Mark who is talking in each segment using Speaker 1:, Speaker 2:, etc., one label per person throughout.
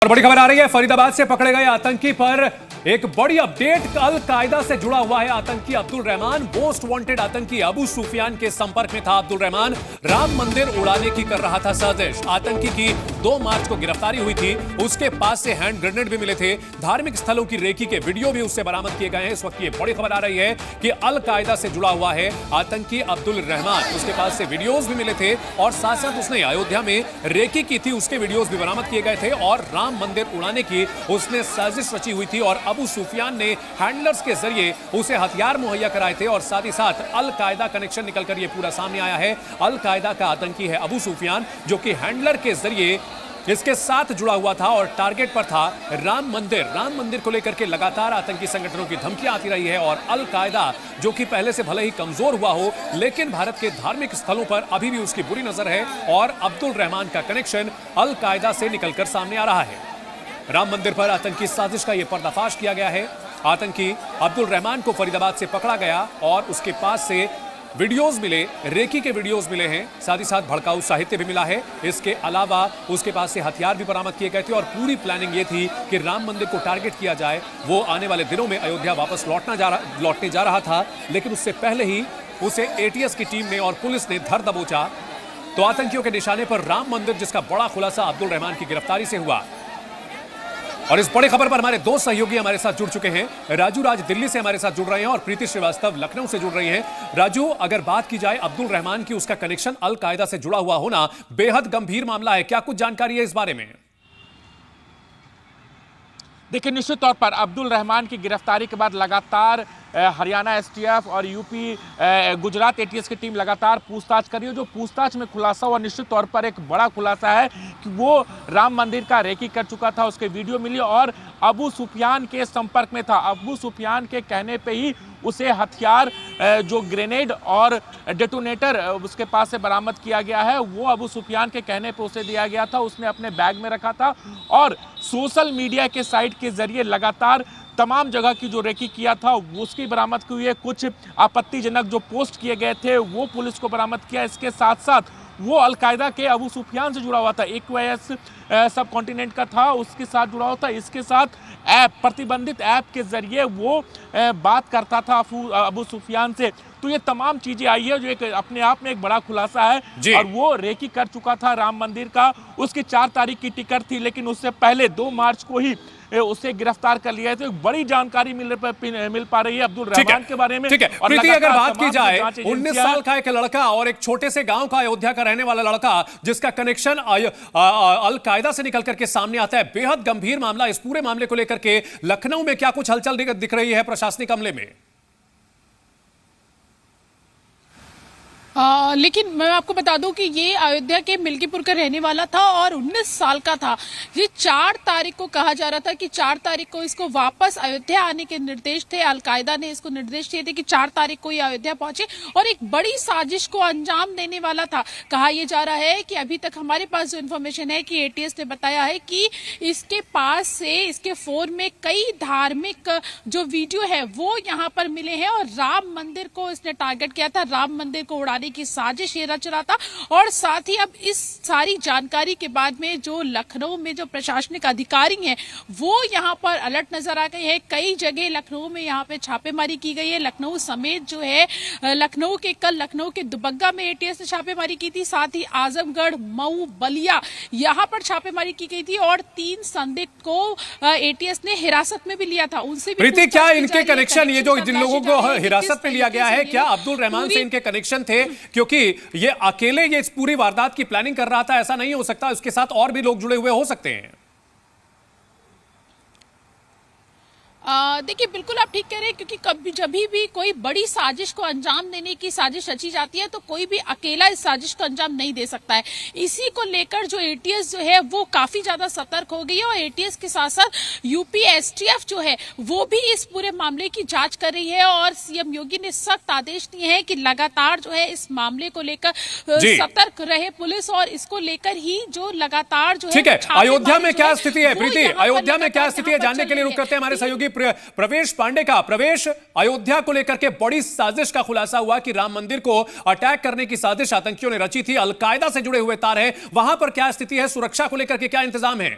Speaker 1: और बड़ी खबर आ रही है, फरीदाबाद से पकड़े गए आतंकी पर एक बड़ी अपडेट। अल कायदा से जुड़ा हुआ है आतंकी अब्दुल रहमान। मोस्ट वांटेड आतंकी अबू सुफियान के संपर्क में था अब्दुल रहमान। राम मंदिर उड़ाने की कर रहा था साजिश। आतंकी की 2 मार्च को गिरफ्तारी हुई थी। उसके पास से हैंड ग्रेनेड भी मिले थे। धार्मिक स्थलों की रेकी के वीडियो भी उससे बरामद किए गए हैं। इस वक्त ये बड़ी खबर आ रही है कि अल कायदा से जुड़ा हुआ है आतंकी अब्दुल रहमान। उसके पास से वीडियोज भी मिले थे और साथ साथ उसने अयोध्या में रेकी की थी, उसके वीडियोज भी बरामद किए गए थे और राम मंदिर उड़ाने की उसने साजिश रची हुई थी। और अबू सुफियान ने हैंडलर्स के जरिए उसे हथियार मुहैया कराए थे और साथ ही साथ अल कायदा कनेक्शन निकलकर यह पूरा सामने आया है। अल कायदा का आतंकी है अबू सुफियान, जो कि हैंडलर के जरिए इसके साथ जुड़ा हुआ था और टारगेट पर था राम मंदिर। राम मंदिर को लेकर के लगातार आतंकी संगठनों की धमकियां आती रही है और अल कायदा, जो कि पहले से भले ही कमजोर हुआ हो, लेकिन भारत के धार्मिक स्थलों पर अभी भी उसकी बुरी नजर है और अब्दुल रहमान का कनेक्शन अल कायदा से निकलकर सामने आ रहा है। राम मंदिर पर आतंकी साजिश का यह पर्दाफाश किया गया है। आतंकी अब्दुल रहमान को फरीदाबाद से पकड़ा गया और उसके पास से वीडियोस मिले, रेकी के वीडियोस मिले हैं, साथ ही साथ भड़काऊ साहित्य भी मिला है। इसके अलावा उसके पास से हथियार भी बरामद किए गए थे और पूरी प्लानिंग ये थी कि राम मंदिर को टारगेट किया जाए। वो आने वाले दिनों में अयोध्या वापस लौटने जा रहा था, लेकिन उससे पहले ही उसे एटीएस की टीम ने और पुलिस ने धर दबोचा। तो आतंकियों के निशाने पर राम मंदिर, जिसका बड़ा खुलासा अब्दुल रहमान की गिरफ्तारी से हुआ। और इस बड़ी खबर पर हमारे 2 सहयोगी हमारे साथ जुड़ चुके हैं। राजू राज दिल्ली से हमारे साथ जुड़ रहे हैं और प्रीति श्रीवास्तव लखनऊ से जुड़ रही हैं। राजू, अगर बात की जाए अब्दुल रहमान की, उसका कनेक्शन अल कायदा से जुड़ा हुआ होना बेहद गंभीर मामला है। क्या कुछ जानकारी है इस बारे में?
Speaker 2: देखिए, निश्चित तौर पर अब्दुल रहमान की गिरफ्तारी के बाद लगातार हरियाणा एसटीएफ और यूपी गुजरात एटीएस की टीम लगातार पूछताछ कर रही है। जो पूछताछ में खुलासा हुआ, निश्चित तौर पर एक बड़ा खुलासा है कि वो राम मंदिर का रेकी कर चुका था। उसके वीडियो मिली और अबू सुफियान के संपर्क में था। अबू सुफियान के कहने पे ही उसे हथियार, जो ग्रेनेड और डेटोनेटर उसके पास से बरामद किया गया है, वो अबू सुफियान के कहने पे उसे दिया गया था। उसने अपने बैग में रखा था और सोशल मीडिया के साइट के जरिए लगातार तमाम जगह की जो रेकी किया था उसकी बरामद की हुई है। कुछ आपत्तिजनक जो पोस्ट किए गए थे वो पुलिस को बरामद किया। इसके साथ साथ वो अल कायदा के अबू सुफियान से जुड़ा हुआ था, एक्वाइस सब कॉन्टिनेंट का था, उसके साथ जुड़ा हुआ था। इसके साथ ऐप, प्रतिबंधित ऐप के जरिए वो बात करता था अबू सुफियान से। तो ये तमाम चीजें आई है जो एक अपने आप में एक बड़ा खुलासा है। और वो रेकी कर चुका था राम मंदिर का। उसकी 4 तारीख की टिकट थी, लेकिन उससे पहले 2 मार्च को ही उसे गिरफ्तार कर लिया है। तो एक बड़ी जानकारी मिल पा रही है अब्दुल रहमान के बारे में।
Speaker 1: ठीक है प्रीति, अगर बात की जाए 19 साल का एक लड़का और एक छोटे से गांव का अयोध्या का रहने वाला लड़का, जिसका कनेक्शन अल कायदा से निकल करके सामने आता है, बेहद गंभीर मामला। इस पूरे मामले को लेकर के लखनऊ में क्या कुछ हलचल दिख रही है प्रशासनिक अमले में?
Speaker 3: लेकिन मैं आपको बता दूं कि ये अयोध्या के मिल्कीपुर का रहने वाला था और 19 साल का था। ये 4 तारीख को कहा जा रहा था कि 4 तारीख को इसको वापस अयोध्या आने के निर्देश थे। अल कायदा ने इसको निर्देश दिए थे कि 4 तारीख को ये अयोध्या पहुंचे और एक बड़ी साजिश को अंजाम देने वाला था। कहा यह जा रहा है कि अभी तक हमारे पास जो इन्फॉर्मेशन है कि एटीएस ने बताया है कि इसके पास से, इसके फोन में कई धार्मिक जो वीडियो है वो यहाँ पर मिले हैं और राम मंदिर को इसने टारगेट किया था। राम मंदिर को उड़ाने की साजिश ये रच रहा था। और साथ ही अब इस सारी जानकारी के बाद में जो लखनऊ में जो प्रशासनिक अधिकारी हैं वो यहाँ पर अलर्ट नजर आ गए हैं। कई जगह लखनऊ में यहाँ पे छापेमारी की गई है। लखनऊ समेत जो है, लखनऊ के दुबग्गा में एटीएस ने छापेमारी की थी। साथ ही आजमगढ़, मऊ, बलिया, यहाँ पर छापेमारी की गई थी और 3 संदिग्ध को एटीएस ने हिरासत में भी लिया था। उनसे भी
Speaker 1: प्रीति, क्या इनके कनेक्शन, ये जो जिन लोगों को हिरासत में लिया गया है, क्या अब्दुल रहमान से इनके कनेक्शन थे? क्योंकि ये अकेले ये इस पूरी वारदात की प्लानिंग कर रहा था, ऐसा नहीं हो सकता। उसके साथ और भी लोग जुड़े हुए हो सकते हैं।
Speaker 3: देखिए, बिल्कुल आप ठीक कह रहे हैं, क्योंकि कभी जब भी कोई बड़ी साजिश को अंजाम देने की साजिश रची जाती है तो कोई भी अकेला इस साजिश को अंजाम नहीं दे सकता है। इसी को लेकर जो एटीएस जो है वो काफी ज्यादा सतर्क हो गई है और एटीएस के साथ साथ यूपी एसटीएफ जो है वो भी इस पूरे मामले की जांच कर रही है और सीएम योगी ने सख्त आदेश दिए हैं कि लगातार जो है इस मामले को लेकर सतर्क रहे पुलिस और इसको लेकर ही जो लगातार जो है।
Speaker 1: ठीक है, अयोध्या में क्या स्थिति है प्रीति? अयोध्या में क्या स्थिति है जानने के लिए रुक करते हैं हमारे सहयोगी प्रवेश पांडे का। प्रवेश, अयोध्या को लेकर के बड़ी साजिश का खुलासा हुआ कि राम मंदिर को अटैक करने की साजिश आतंकियों ने रची थी। अल कायदा से जुड़े हुए तार हैं, वहां पर क्या स्थिति है? सुरक्षा को लेकर के क्या इंतजाम है?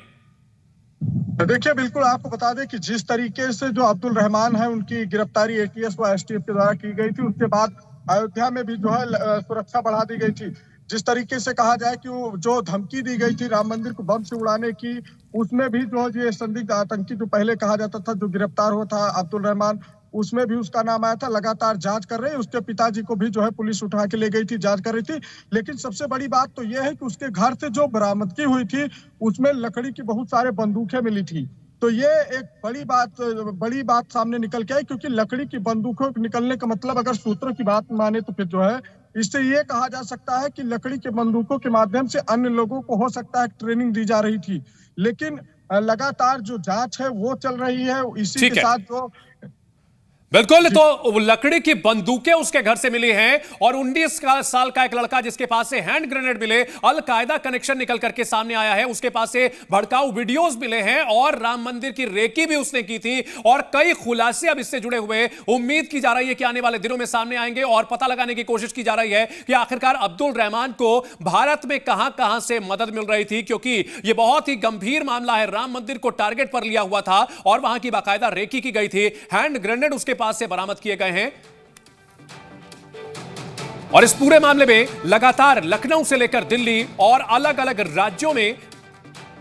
Speaker 4: देखिए, बिल्कुल आपको बता दें कि जिस तरीके से जो अब्दुल रहमान है उनकी गिरफ्तारी एटीएस व एसटीएफ के द्वारा की गई थी, उसके बाद अयोध्या में भी जो है सुरक्षा बढ़ा दी गई थी। जिस तरीके से कहा जाए कि वो जो धमकी दी गई थी राम मंदिर को बम से उड़ाने की, उसमें भी जो ये संदिग्ध आतंकी जो पहले कहा जाता था, जो गिरफ्तार हुआ था अब्दुल रहमान, उसमें भी उसका नाम आया था। लगातार जांच कर रहे हैं। उसके पिताजी को भी जो है पुलिस उठा के ले गई थी, जांच कर रही थी। लेकिन सबसे बड़ी बात तो यह है कि उसके घर से जो बरामदगी हुई थी, उसमें लकड़ी की बहुत सारे बंदूकें मिली थी। तो ये एक बड़ी बात सामने निकल के आई, क्योंकि लकड़ी की बंदूकों निकलने का मतलब, अगर सूत्रों की बात माने तो फिर जो है इससे ये कहा जा सकता है कि लकड़ी के बंदूकों के माध्यम से अन्य लोगों को हो सकता है ट्रेनिंग दी जा रही थी। लेकिन लगातार जो जांच है वो चल रही है। इसी के साथ जो
Speaker 1: बिल्कुल, तो लकड़ी की बंदूकें उसके घर से मिली हैं और 19 साल का एक लड़का जिसके पास से हैंड ग्रेनेड मिले, अल कायदा कनेक्शन निकल करके सामने आया है, उसके पास से भड़काऊ वीडियोस मिले हैं और राम मंदिर की रेकी भी उसने की थी और कई खुलासे अब इससे जुड़े हुए उम्मीद की जा रही है कि आने वाले दिनों में सामने आएंगे और पता लगाने की कोशिश की जा रही है कि आखिरकार अब्दुल रहमान को भारत में कहां से मदद मिल रही थी, क्योंकि यह बहुत ही गंभीर मामला है। राम मंदिर को टारगेट पर लिया हुआ था और वहां की बाकायदा रेकी की गई थी। हैंड ग्रेनेड उसके पास से बरामद किए गए हैं और इस पूरे मामले में लगातार लखनऊ से लेकर दिल्ली और अलग अलग राज्यों में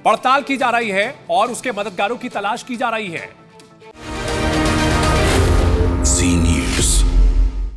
Speaker 1: पड़ताल की जा रही है और उसके मददगारों की तलाश की जा रही है।